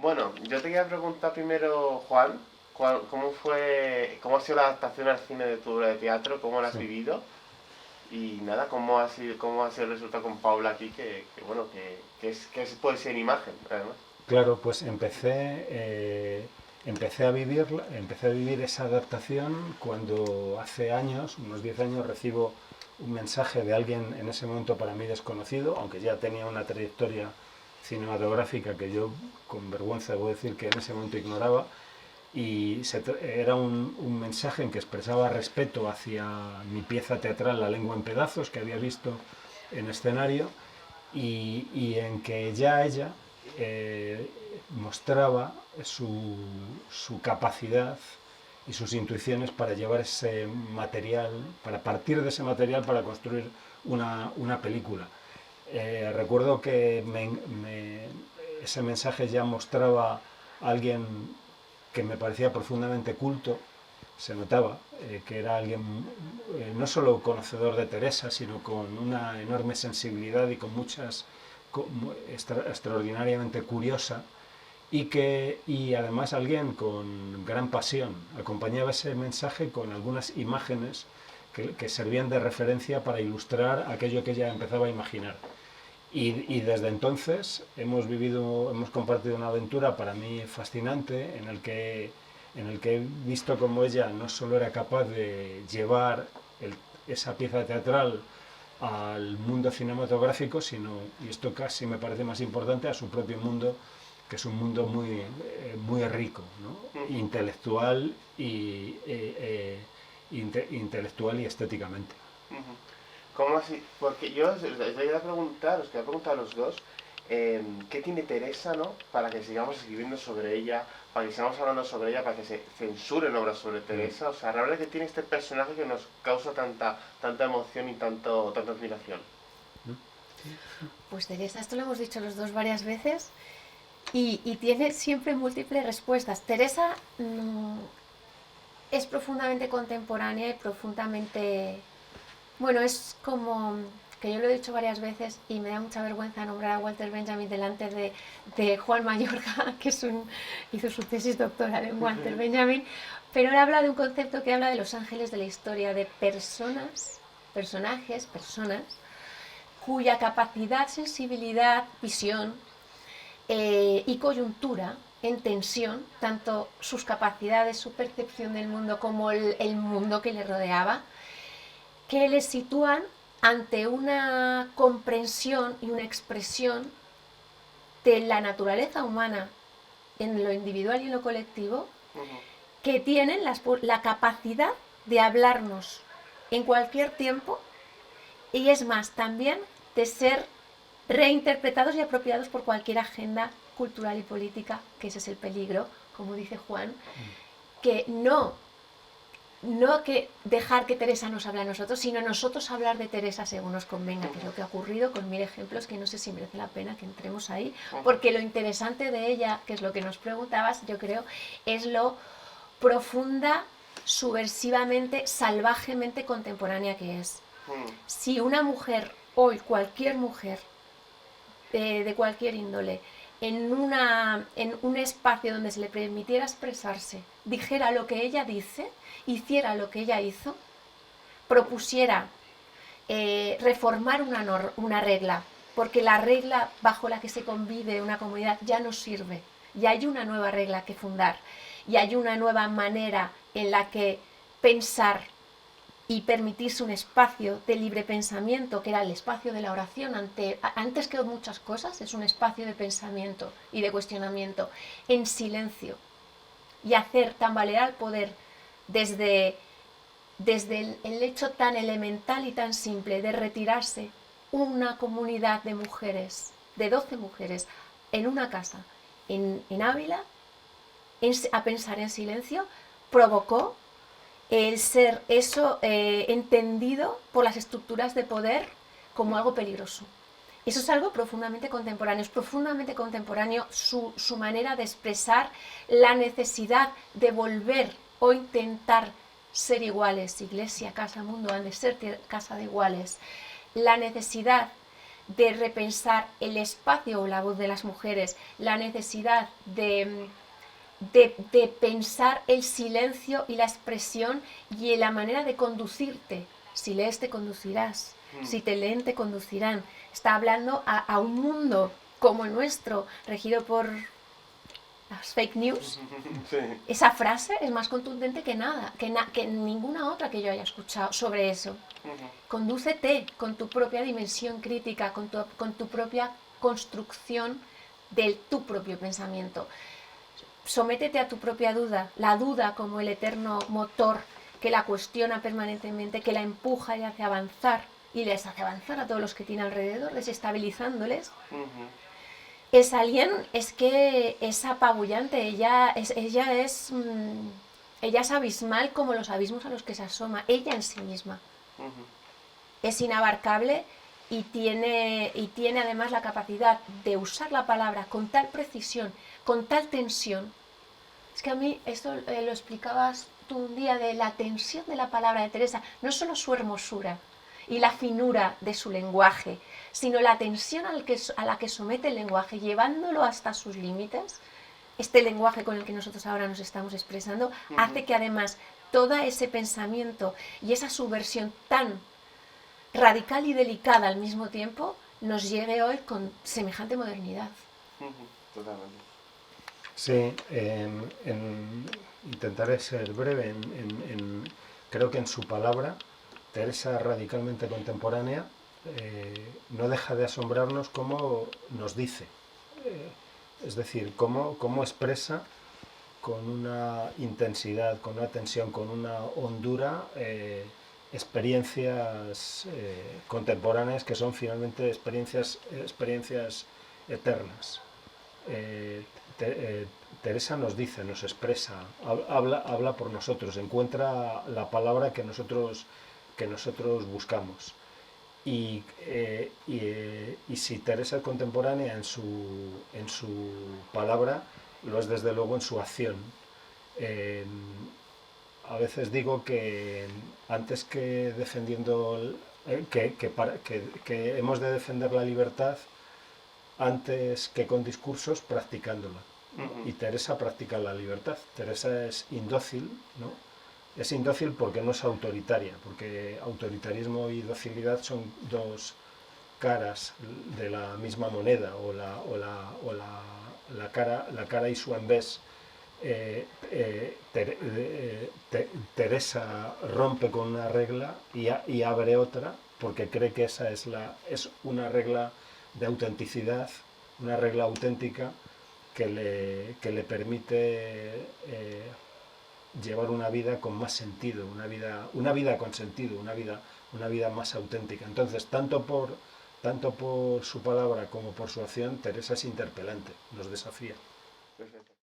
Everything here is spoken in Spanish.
Bueno, yo te quería preguntar primero, Juan, cómo ha sido la adaptación al cine de tu obra de teatro, cómo la has Sí. vivido y nada, cómo ha sido el resultado con Paula aquí, bueno, que es poesía en imagen, además. Claro, pues empecé a vivir esa adaptación cuando hace años, unos 10 años, recibo un mensaje de alguien en ese momento para mí desconocido, aunque ya tenía una trayectoria cinematográfica que yo con vergüenza debo decir que en ese momento ignoraba, y era un mensaje en que expresaba respeto hacia mi pieza teatral La lengua en pedazos que había visto en escenario, y en que ya ella eh, mostraba su capacidad y sus intuiciones para llevar ese material, para partir de ese material para construir una película. Recuerdo que ese mensaje ya mostraba a alguien que me parecía profundamente culto, se notaba que era alguien no solo conocedor de Teresa, sino con una enorme sensibilidad y con extraordinariamente curiosa, y además alguien con gran pasión. Acompañaba ese mensaje con algunas imágenes que servían de referencia para ilustrar aquello que ella empezaba a imaginar. Y desde entonces hemos compartido una aventura para mí fascinante en el que he visto cómo ella no solo era capaz de llevar esa pieza teatral al mundo cinematográfico, sino, y esto casi me parece más importante, a su propio mundo, que es un mundo muy rico, ¿no? Ujú, Intelectual y estéticamente. ujú. ¿Cómo así? Porque yo os quería preguntar a los dos, ¿qué tiene Teresa, no? Para que sigamos escribiendo sobre ella, para que sigamos hablando sobre ella, para que se censuren obras sobre Mm. Teresa. O sea, la verdad es que tiene este personaje que nos causa tanta emoción y tanta admiración. Pues Teresa, esto lo hemos dicho los dos varias veces y tiene siempre múltiples respuestas. Teresa es profundamente contemporánea y profundamente... Bueno, es como que yo lo he dicho varias veces y me da mucha vergüenza nombrar a Walter Benjamin delante de Juan Mayorga, que hizo su tesis doctoral en Walter Benjamin, pero él habla de un concepto que habla de los ángeles de la historia, de personas, cuya capacidad, sensibilidad, visión y coyuntura en tensión, tanto sus capacidades, su percepción del mundo como el mundo que le rodeaba, que le sitúan ante una comprensión y una expresión de la naturaleza humana en lo individual y en lo colectivo, Ujú, que tienen la capacidad de hablarnos en cualquier tiempo y es más, también de ser reinterpretados y apropiados por cualquier agenda cultural y política, que ese es el peligro, como dice Juan, que no que dejar que Teresa nos hable a nosotros, sino nosotros hablar de Teresa según nos convenga, que es lo que ha ocurrido con 1000 ejemplos, que no sé si merece la pena que entremos ahí, ujú, porque lo interesante de ella, que es lo que nos preguntabas, yo creo, es lo profunda, subversivamente, salvajemente contemporánea que es. ujú, Si una mujer, hoy cualquier mujer, de cualquier índole, en un espacio donde se le permitiera expresarse, dijera lo que ella dice, hiciera lo que ella hizo, propusiera reformar una regla, porque la regla bajo la que se convive una comunidad ya no sirve, ya hay una nueva regla que fundar, y hay una nueva manera en la que pensar y permitirse un espacio de libre pensamiento, que era el espacio de la oración, antes que muchas cosas, es un espacio de pensamiento y de cuestionamiento, en silencio, y hacer tambalear el poder desde, desde el hecho tan elemental y tan simple de retirarse una comunidad de mujeres, de 12 mujeres, en una casa en Ávila, a pensar en silencio, provocó el ser eso entendido por las estructuras de poder como algo peligroso. Eso es algo profundamente contemporáneo, es profundamente contemporáneo su manera de expresar la necesidad de volver o intentar ser iguales, iglesia, casa, mundo, han de ser casa de iguales, la necesidad de repensar el espacio o la voz de las mujeres, la necesidad de pensar el silencio y la expresión y la manera de conducirte. Si lees te conducirás, si te leen te conducirán. Está hablando a un mundo como el nuestro, regido por las fake news. Sí. Esa frase es más contundente que nada, que ninguna otra que yo haya escuchado sobre eso. Condúcete con tu propia dimensión crítica, con tu propia construcción de tu propio pensamiento. Sométete a tu propia duda, la duda como el eterno motor que la cuestiona permanentemente, que la empuja y hace avanzar, y les hace avanzar a todos los que tiene alrededor, desestabilizándoles. Es alguien, es que es apabullante, ella es abismal como los abismos a los que se asoma, ella en sí misma. Es inabarcable y tiene además la capacidad de usar la palabra con tal precisión, con tal tensión. Es que a mí esto lo explicabas tú un día, de la tensión de la palabra de Teresa, no solo su hermosura y la finura de su lenguaje, sino la tensión a la que somete el lenguaje, llevándolo hasta sus límites. Este lenguaje con el que nosotros ahora nos estamos expresando hace que además todo ese pensamiento y esa subversión tan radical y delicada al mismo tiempo nos llegue hoy con semejante modernidad. Totalmente. Sí, intentaré ser breve. Creo que en su palabra, Teresa, radicalmente contemporánea, no deja de asombrarnos cómo nos dice. Es decir, cómo expresa con una intensidad, con una tensión, con una hondura, experiencias contemporáneas que son finalmente experiencias eternas. Teresa nos dice, nos expresa, habla por nosotros, encuentra la palabra que nosotros buscamos. Y si Teresa es contemporánea en su palabra, lo es desde luego en su acción. A veces digo que antes que defendiendo, que hemos de defender la libertad antes que con discursos, practicándola. Y Teresa practica la libertad. Teresa es indócil, ¿no? Es indócil porque no es autoritaria, porque autoritarismo y docilidad son dos caras de la misma moneda, o la cara y su envés. Teresa rompe con una regla y abre otra, porque cree que esa es una regla de autenticidad, una regla auténtica que le permite llevar una vida con más sentido, una vida con sentido, una vida más auténtica. Entonces, tanto por su palabra como por su acción, Teresa es interpelante, nos desafía.